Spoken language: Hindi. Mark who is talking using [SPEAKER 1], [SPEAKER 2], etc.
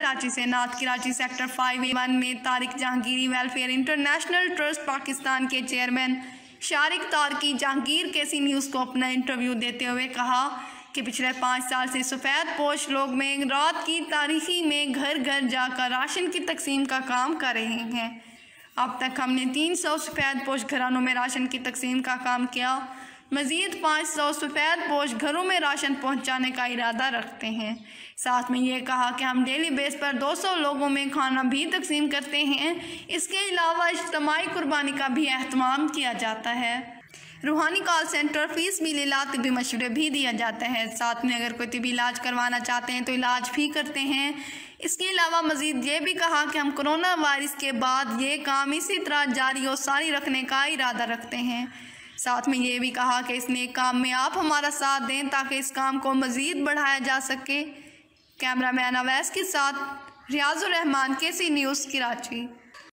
[SPEAKER 1] कराची से नॉर्थ कराची सेक्टर 5A1 में Tariq Jahangiri welfare international trust Pakistan के चेयरमैन शारिक तारकी जहांगीर केसी न्यूज़ को अपना इंटरव्यू देते हुए कहा कि पिछले 5 साल से सफ़ेद पोश लोग में रात की तारीखी में घर घर जाकर राशन की तकसीम का काम कर रहे हैं। अब तक हमने 300 सफ़ेद पोश घरानों में राशन की तकसीम का काम किया। मज़ीद 500 सफ़ेद पोश घरों में राशन पहुंचाने का इरादा रखते हैं। साथ में ये कहा कि हम डेली बेस पर 200 लोगों में खाना भी तकसीम करते हैं। इसके अलावा इज्तिमाई कुर्बानी का भी एहतमाम किया जाता है। रूहानी कॉल सेंटर फीस भी लीला तिब्बी मशवरे भी दिया जाता है। साथ में अगर कोई तिब्बी इलाज करवाना चाहते हैं तो इलाज भी करते हैं। इसके अलावा मज़ीद ये भी कहा कि हम कोरोना वायरस के बाद ये काम इसी तरह जारी और सारी रखने का इरादा रखते हैं। साथ में ये भी कहा कि इस नेक काम में आप हमारा साथ दें ताकि इस काम को मज़ीद बढ़ाया जा सके। कैमरामैन अवैस के साथ रियाजुर रहमान, केसी न्यूज़, कराची।